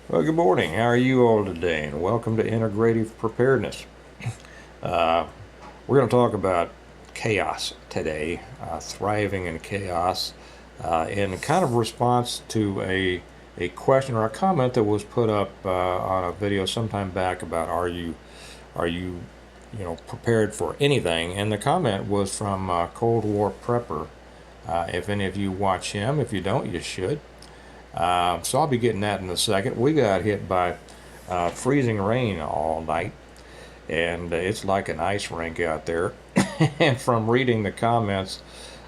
Well, good morning. How are you all today? And welcome to Integrative Preparedness. Uh, we're going to talk about chaos today, thriving in chaos, in kind of response to a question or a comment that was put up on a video sometime back about are you prepared for anything? And the comment was from Cold War Prepper. If any of you watch him, if you don't, you should. So I'll be getting that in a second. We got hit by freezing rain all night, and it's like an ice rink out there. And from reading the comments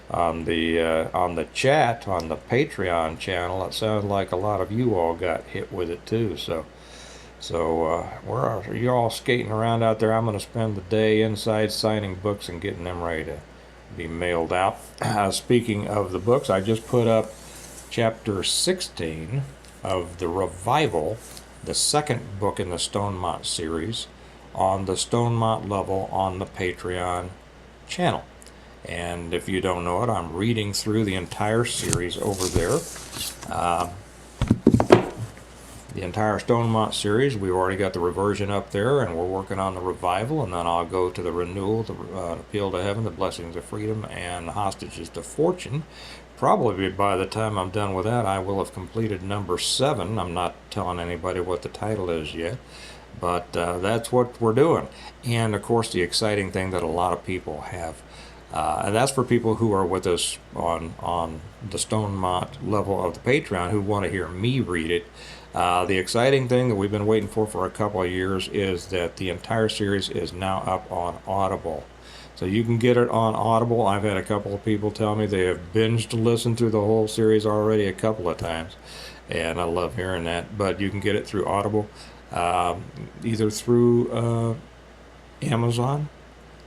on the chat on the Patreon channel, it sounds like a lot of you all got hit with it too. So you're all skating around out there. I'm going to spend the day inside signing books and getting them ready to be mailed out. Speaking of the books, I just put up chapter 16 of the Revival, the second book in the Stonemont series, on the Stonemont level on the Patreon channel. And if you don't know it, I'm reading through the entire series over there. The entire Stonemont series, we've already got the reversion up there, and we're working on the Revival, and then I'll go to the Renewal, the Appeal to Heaven, the Blessings of Freedom, and Hostages to Fortune. Probably by the time I'm done with that, I will have completed number 7. I'm not telling anybody what the title is yet, but that's what we're doing. And of course, the exciting thing that a lot of people have, and that's for people who are with us on the Stonemont level of the Patreon who want to hear me read it. The exciting thing that we've been waiting for a couple of years is that the entire series is now up on Audible. So you can get it on Audible. I've had a couple of people tell me they have binged listened through the whole series already a couple of times, and I love hearing that. But you can get it through Audible, either through Amazon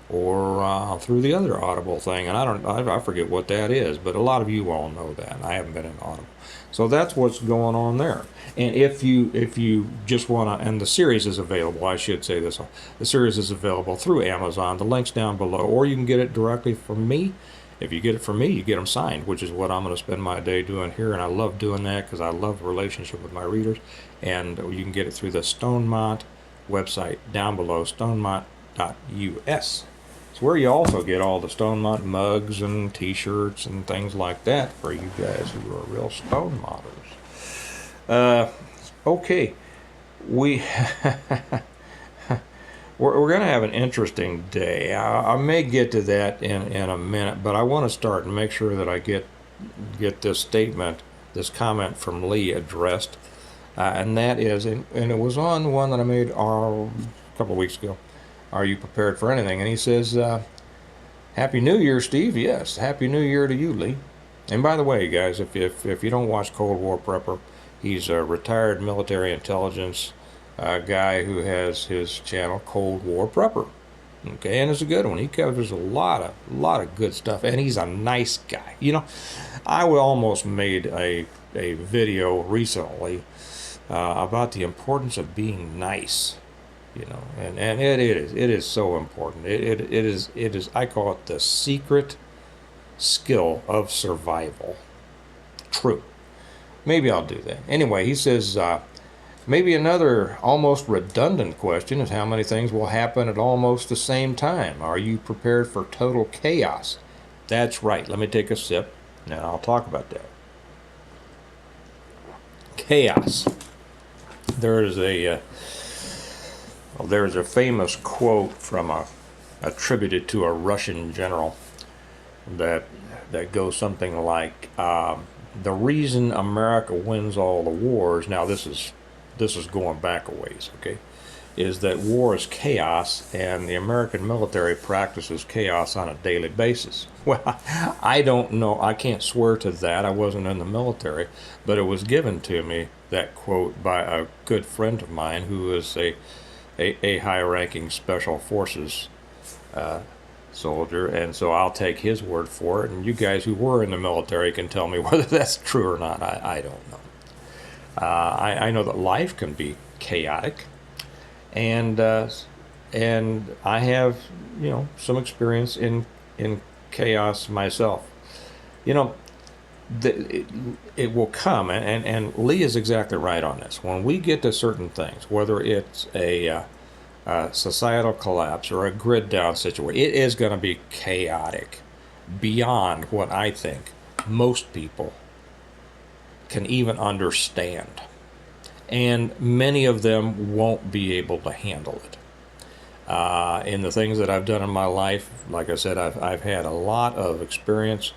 or through the other Audible thing, and I forget what that is, but a lot of you all know that. I haven't been in Audible, so that's what's going on there. And if you just want to, and the series is available, I should say this, the series is available through Amazon. The link's down below, or you can get it directly from me. If you get it from me, you get them signed, which is what I'm going to spend my day doing here, and I love doing that because I love the relationship with my readers. And you can get it through the Stonemont website down below, stonemont.us. It's where you also get all the Stonemont mugs and t-shirts and things like that for you guys who are real Stonemonters. Okay, we we're going to have an interesting day. I may get to that in a minute, but I want to start and make sure that I get this statement, this comment from Lee addressed, and that is, and it was on one that I made a couple of weeks ago. Are you prepared for anything? And he says, Happy New Year, Steve. Yes, Happy New Year to you, Lee. And by the way, guys, if you don't watch Cold War Prepper, he's a retired military intelligence guy who has his channel Cold War Prepper. Okay, and it's a good one. He covers a lot of good stuff, and he's a nice guy. You know, I almost made a video recently about the importance of being nice. You know, and it is so important. It is I call it the secret skill of survival. True. Maybe I'll do that. Anyway, he says maybe another almost redundant question is how many things will happen at almost the same time. Are you prepared for total chaos? That's right. Let me take a sip and I'll talk about that. Chaos. There's a famous quote from attributed to a Russian general that goes something like, "The reason America wins all the wars." Now this is going back a ways, okay? Is that war is chaos, and the American military practices chaos on a daily basis. Well, I don't know. I can't swear to that. I wasn't in the military, but it was given to me, that quote, by a good friend of mine who is a high-ranking special forces soldier, and so I'll take his word for it, and you guys who were in the military can tell me whether that's true or not. I don't know. I know that life can be chaotic, and I have, some experience in chaos myself. You know, it, it will come, and Lee is exactly right on this. When we get to certain things, whether it's a societal collapse or a grid down situation, it is going to be chaotic beyond what I think most people can even understand. And many of them won't be able to handle it. In the things that I've done in my life, like I said, I've had a lot of experience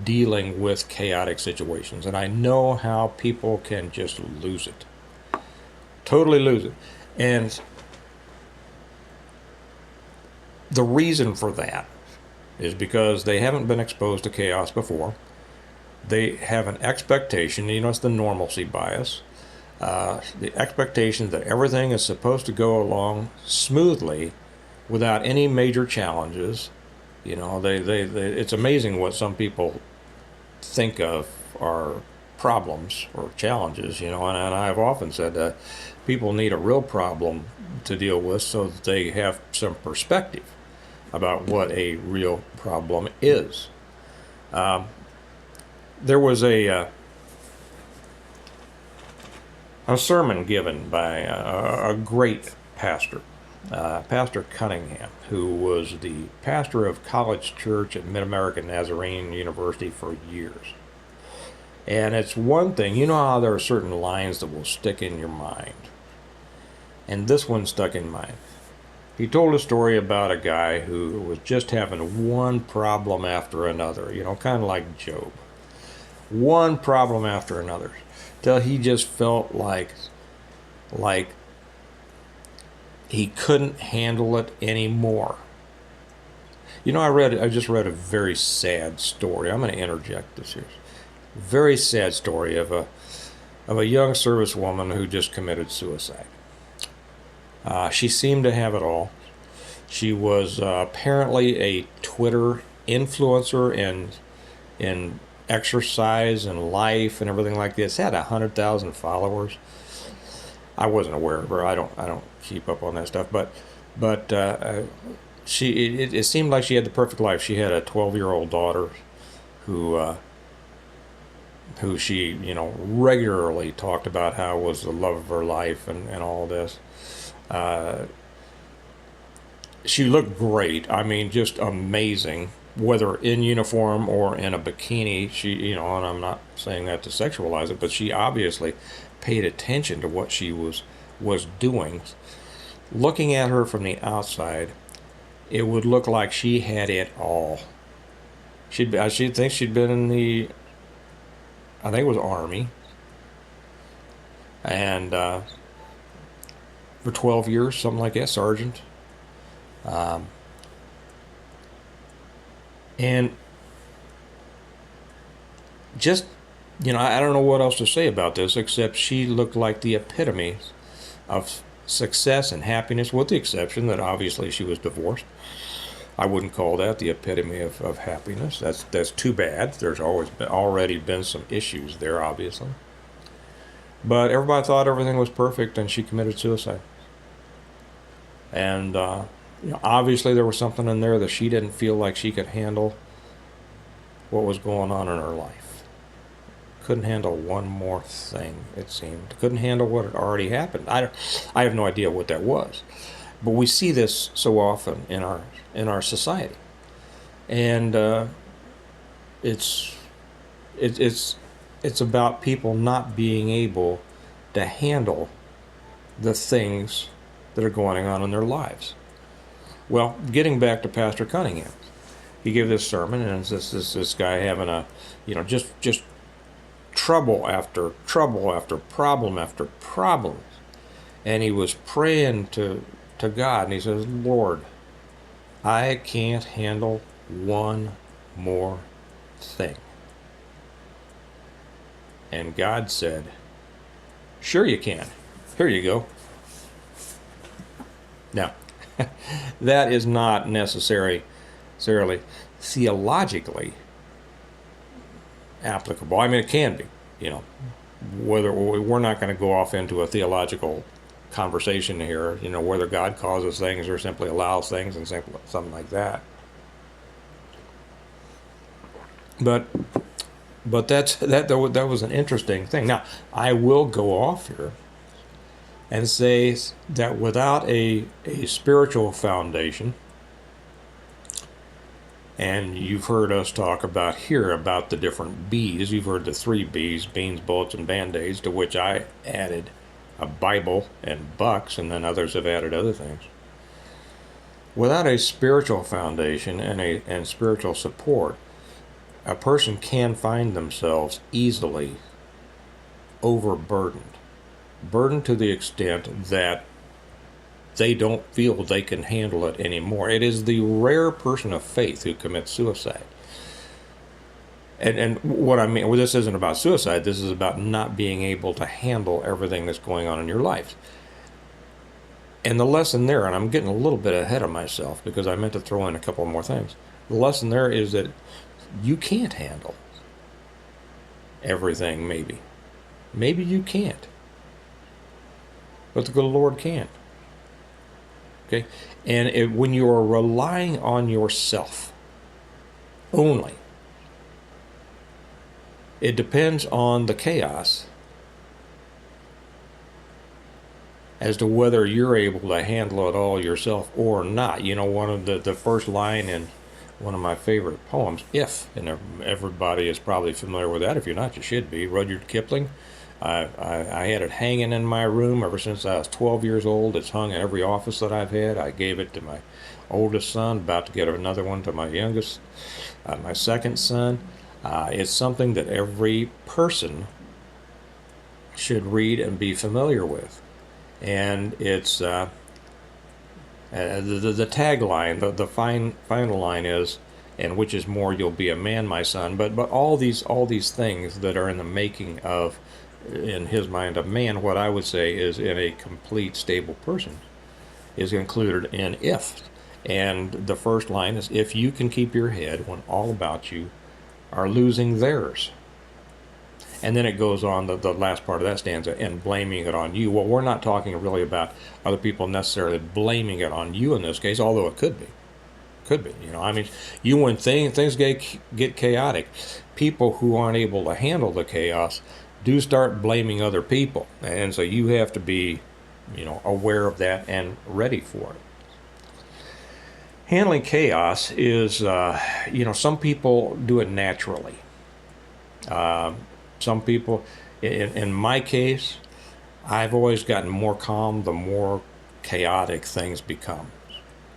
dealing with chaotic situations, and I know how people can just lose it, totally lose it. And the reason for that is because they haven't been exposed to chaos before. They have an expectation, it's the normalcy bias, the expectation that everything is supposed to go along smoothly without any major challenges. It's amazing what some people think of are problems or challenges, and I've often said that people need a real problem to deal with so that they have some perspective about what a real problem is. There was a sermon given by a great pastor, Pastor Cunningham, who was the pastor of College Church at Mid-American Nazarene University for years. And it's one thing, how there are certain lines that will stick in your mind. And this one stuck in mine. He told a story about a guy who was just having one problem after another, kind of like Job. One problem after another, till he just felt like he couldn't handle it anymore. I just read a very sad story. I'm going to interject this here. Very sad story of a young servicewoman who just committed suicide. She seemed to have it all. She was apparently a Twitter influencer in exercise and life and everything like this. Had 100,000 followers. I wasn't aware of her. I don't keep up on that stuff. But it seemed like she had the perfect life. She had a 12-year-old daughter who she regularly talked about how was the love of her life and all this. She looked great. I mean, just amazing, whether in uniform or in a bikini. She, and I'm not saying that to sexualize it, but she obviously paid attention to what she was doing. Looking at her from the outside, it would look like she had it all. She'd think she'd been in the, I think it was Army, and for 12 years, something like that, sergeant. And just, I don't know what else to say about this, except she looked like the epitome of success and happiness, with the exception that obviously she was divorced. I wouldn't call that the epitome of happiness. That's too bad. There's already been some issues there, obviously. But everybody thought everything was perfect, and she committed suicide. And obviously there was something in there that she didn't feel like she could handle what was going on in her life. Couldn't handle one more thing, it seemed. Couldn't handle what had already happened. I have no idea what that was. But we see this so often in our society. And it's about people not being able to handle the things that are going on in their lives. Well, getting back to Pastor Cunningham, he gave this sermon, and it's this guy having a, just trouble after trouble after problem after problem, and he was praying to God, and he says, Lord, I can't handle one more thing. And God said, sure you can. Here you go. Now, that is not necessarily theologically applicable. I mean, it can be, whether we're not going to go off into a theological conversation here, whether God causes things or simply allows things and something like that. But But that was an interesting thing. Now, I will go off here and say that without a spiritual foundation, and you've heard us talk about here about the different B's. You've heard the 3 B's: beans, bullets, and band-aids, to which I added a Bible and bucks, and then others have added other things. Without a spiritual foundation and spiritual support, a person can find themselves easily overburdened. Burdened to the extent that they don't feel they can handle it anymore. It is the rare person of faith who commits suicide. And what I mean, well, this isn't about suicide. This is about not being able to handle everything that's going on in your life. And the lesson there, and I'm getting a little bit ahead of myself because I meant to throw in a couple more things. The lesson there is that you can't handle everything, maybe. Maybe you can't. But the good Lord can. Okay? And when you are relying on yourself only, it depends on the chaos as to whether you're able to handle it all yourself or not. You know, one of the first line in one of my favorite poems, If, and everybody is probably familiar with that. If you're not, you should be. Rudyard Kipling. I had it hanging in my room ever since I was 12 years old. It's hung in every office that I've had. I gave it to my oldest son, about to get another one to my youngest, my second son. It's something that every person should read and be familiar with. And it's the tagline, the final line is, and which is more, you'll be a man, my son. But all these things that are in the making of, in his mind, a man, what I would say is in a complete, stable person, is included in if. And the first line is, if you can keep your head when all about you are losing theirs. And then it goes on, the last part of that stanza, and blaming it on you. Well, we're not talking really about other people necessarily blaming it on you in this case, although it could be. Could be, you know. I mean, when things get chaotic, people who aren't able to handle the chaos do start blaming other people. And so you have to be, aware of that and ready for it. Handling chaos is, some people do it naturally. Some people, in my case, I've always gotten more calm the more chaotic things become.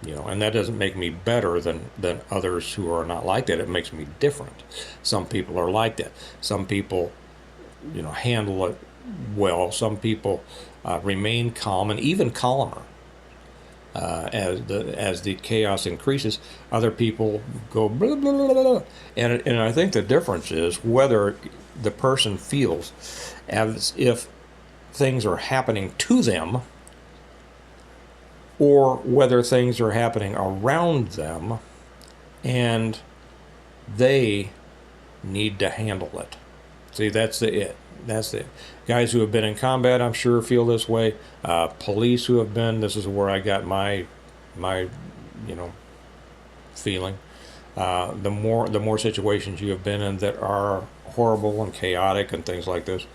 And that doesn't make me better than others who are not like that. It makes me different. Some people are like that. Some people, handle it well. Some people remain calm and even calmer as the chaos increases. Other people go blah, blah, blah, blah. And I think the difference is whether the person feels as if things are happening to them, or whether things are happening around them and they need to handle it. See, that's it. Guys who have been in combat, I'm sure, feel this way. Police who have been, this is where I got my feeling. The more situations you have been in that are horrible and chaotic and things like this,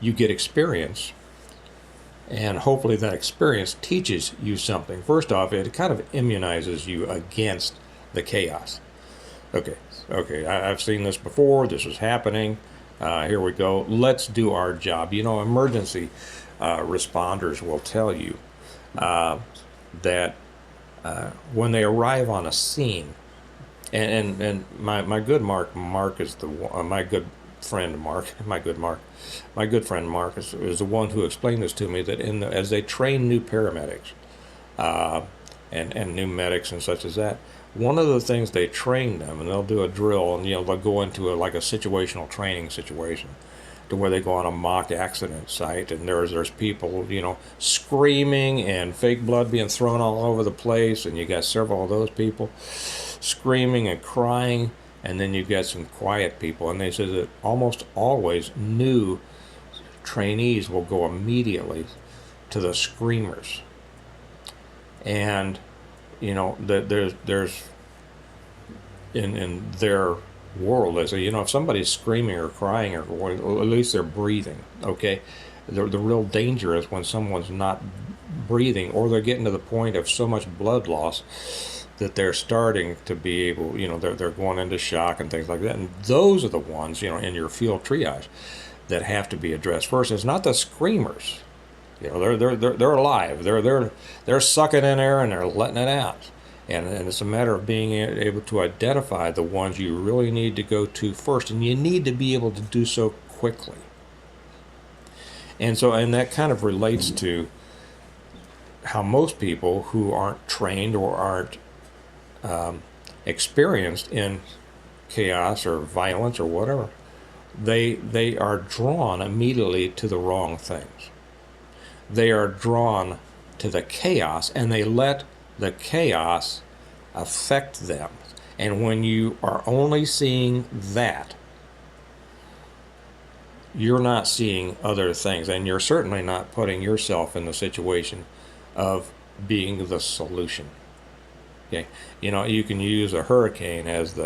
you get experience. And hopefully that experience teaches you something. First off, it kind of immunizes you against the chaos. Okay, I've seen this before. This is happening. Here we go. Let's do our job. Emergency responders will tell you that when they arrive on a scene, and my good Mark is my good friend Mark is the one who explained this to me, that as they train new paramedics and new medics and such as that, one of the things they train them, and they'll do a drill, and they'll go into a situational training situation to where they go on a mock accident site, and there's people screaming and fake blood being thrown all over the place, and you got several of those people screaming and crying. And then you've got some quiet people, and they say that almost always new trainees will go immediately to the screamers. And there's in their world is. If somebody's screaming or crying, or at least they're breathing, okay? The real danger is when someone's not breathing, or they're getting to the point of so much blood loss that they're starting to be able, they're going into shock and things like that. And those are the ones, in your field triage that have to be addressed first. It's not the screamers. They're alive. They're sucking in air and they're letting it out. And it's a matter of being able to identify the ones you really need to go to first, and you need to be able to do so quickly. And that kind of relates to how most people who aren't trained or aren't experienced in chaos or violence or whatever, they are drawn immediately to the wrong things. They are drawn to the chaos, and they let the chaos affect them. And when you are only seeing that, you're not seeing other things, and you're certainly not putting yourself in the situation of being the solution. Okay, you can use a hurricane as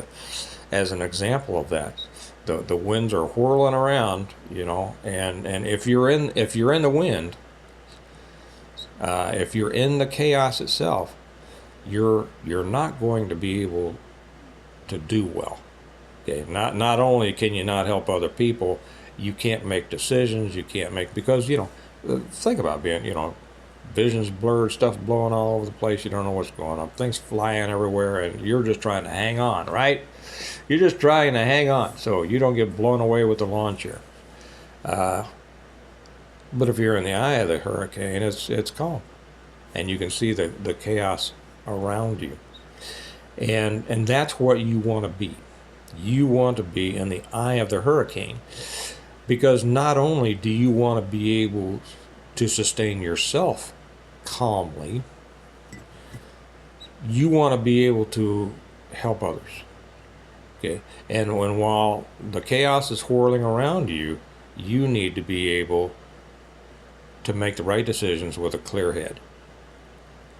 an example of that. The winds are whirling around, and if you're in the wind, if you're in the chaos itself, you're not going to be able to do well. Okay, not only can you not help other people, you can't make decisions. You can't make, because think about being, visions blurred, stuff blowing all over the place. You don't know what's going on. Things flying everywhere, and you're just trying to hang on, right? You're just trying to hang on so you don't get blown away with the lawn chair. But if you're in the eye of the hurricane, it's calm, and you can see the chaos around you, and that's what you want to be. You want to be in the eye of the hurricane, because not only do you want to be able to sustain yourself calmly, you want to be able to help others. Okay, and while the chaos is whirling around you, you need to be able to make the right decisions with a clear head.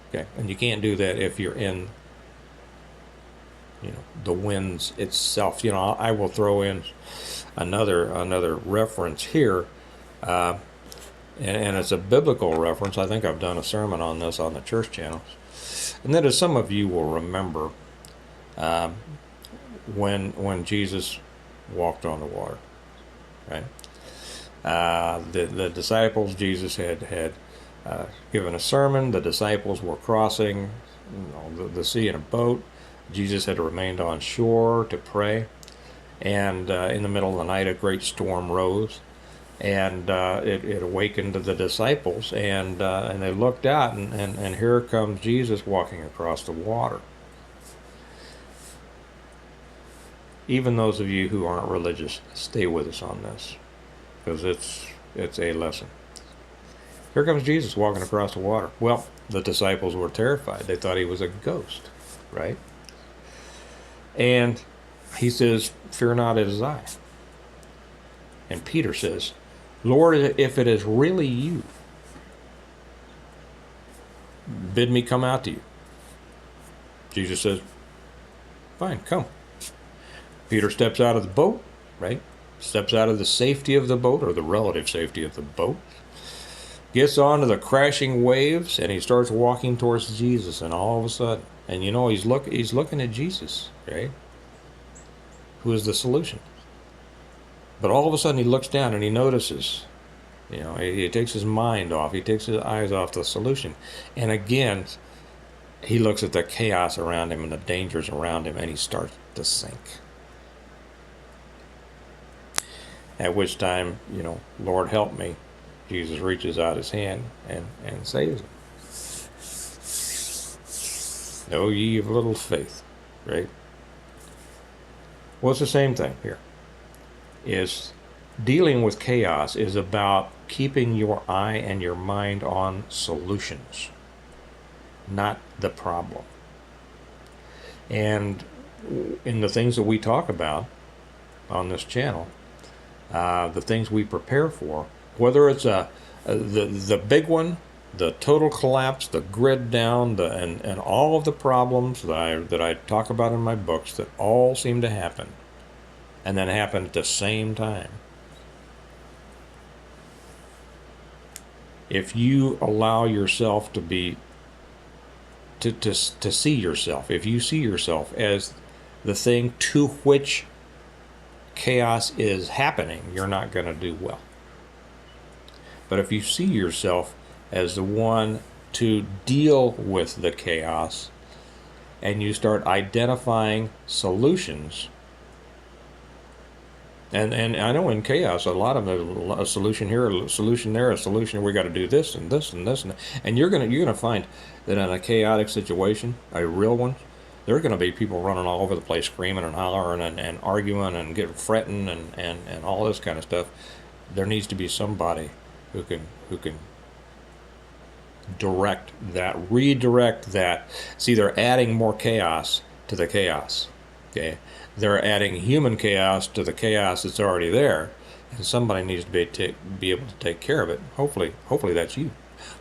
Okay, and you can't do that if you're in, the winds itself. I will throw in another reference here, and it's a biblical reference. I think I've done a sermon on this on the church channels, and that is, some of you will remember when Jesus walked on the water, right? The disciples, Jesus had given a sermon. The disciples were crossing the sea in a boat. Jesus had remained on shore to pray, and in the middle of the night a great storm rose, and it awakened the disciples, and they looked out, and here comes Jesus walking across the water. Even those of you who aren't religious, stay with us on this, because it's a lesson. Here comes Jesus walking across the water. Well, the disciples were terrified. They thought he was a ghost, right? And he says, "Fear not, it is I." And Peter says, "Lord, if it is really you, bid me come out to you." Jesus says, "Fine, come." Peter steps out of the boat, right? Steps out of the safety of the boat, or the relative safety of the boat, gets onto the crashing waves, and he starts walking towards Jesus. And all of a sudden, and he's looking at Jesus, right? Who is the solution? But all of a sudden he looks down and he notices, he takes his mind off, he takes his eyes off the solution, and again he looks at the chaos around him and the dangers around him, and he starts to sink. At which time, "Lord, help me." Jesus reaches out his hand and saves him. "O ye of little faith," right? Well, it's the same thing here. Is dealing with chaos is about keeping your eye and your mind on solutions, not the problem. And in the things that we talk about on this channel, the things we prepare for, whether it's the big one, the total collapse, the grid down, and all of the problems that I talk about in my books that all seem to happen and then happen at the same time. If you allow yourself to be to see yourself, if you see yourself as the thing to which chaos is happening, you're not going to do well. But if you see yourself as the one to deal with the chaos, and you start identifying solutions, and I know in chaos a lot of them, a solution here, a solution there, a solution, we got to do this and this and this, and you're gonna find that in a chaotic situation, a real one, there are going to be people running all over the place, screaming and hollering and arguing and getting fretting and all this kind of stuff. There needs to be somebody who can direct that, redirect that. See, they're adding more chaos to the chaos. Okay, they're adding human chaos to the chaos that's already there, and somebody needs to be able to take care of it. Hopefully that's you.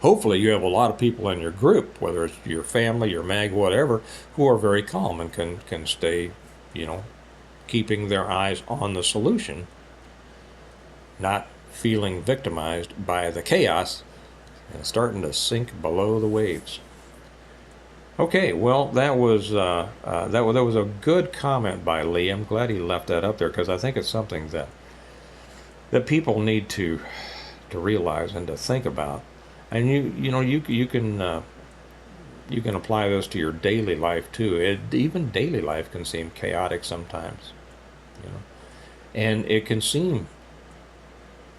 Hopefully you have a lot of people in your group, whether it's your family, your mag, whatever, who are very calm and can stay, keeping their eyes on the solution, not feeling victimized by the chaos and starting to sink below the waves. Okay, well, that was a good comment by Lee. I'm glad he left that up there, because I think it's something that people need to realize and to think about. And you can apply this to your daily life too. Even daily life can seem chaotic sometimes, and it can seem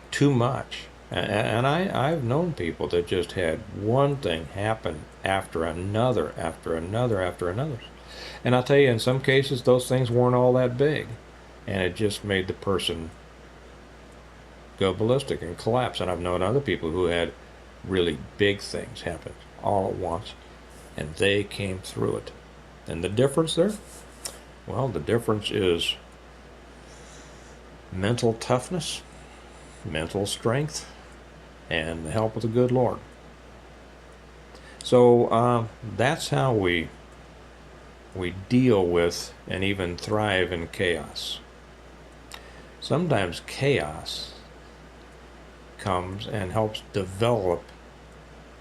too much. And I've known people that just had one thing happen after another, after another, after another. And I'll tell you, in some cases, those things weren't all that big, and it just made the person go ballistic and collapse. And I've known other people who had really big things happen all at once, and they came through it. And the difference there? Well, the difference is mental toughness, mental strength, and the help of the good Lord. So that's how we deal with and even thrive in chaos. Sometimes chaos comes and helps develop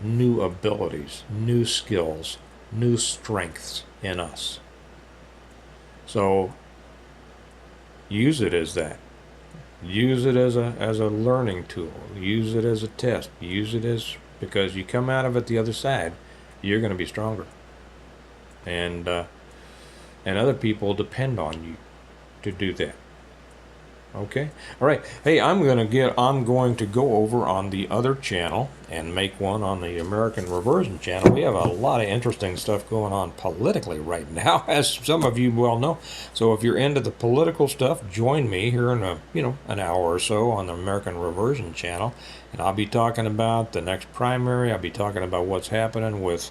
new abilities, new skills, new strengths in us. So use it as that. Use it as a learning tool. Use it as a test. Use it as, because you come out of it the other side, you're going to be stronger. And other people depend on you to do that. Okay. All right. Hey, I'm going to go over on the other channel and make one on the American Reversion channel. We have a lot of interesting stuff going on politically right now, as some of you well know. So if you're into the political stuff, join me here in an hour or so on the American Reversion channel, and I'll be talking about the next primary. I'll be talking about what's happening with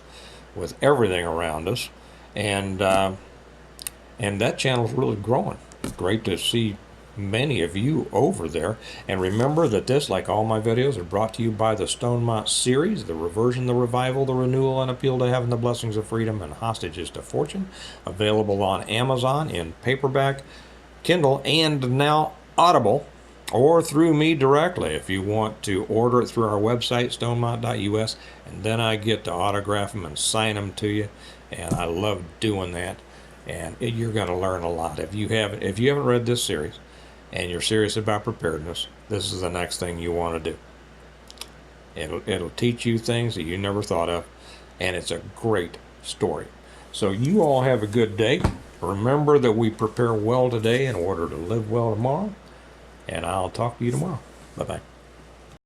everything around us, and that channel's really growing. It's great to see many of you over there. And remember that this, like all my videos, are brought to you by the Stonemont series, the Reversion, the Revival, the Renewal, and Appeal to Heaven, the Blessings of Freedom, and Hostages to Fortune. Available on Amazon in paperback, Kindle, and now Audible, or through me directly if you want to order it through our website, stonemont.us, and then I get to autograph them and sign them to you, and I love doing that. And you're going to learn a lot. If you haven't read this series, and you're serious about preparedness, this is the next thing you want to do. It'll teach you things that you never thought of, and it's a great story. So you all have a good day. Remember that we prepare well today in order to live well tomorrow, and I'll talk to you tomorrow. Bye-bye.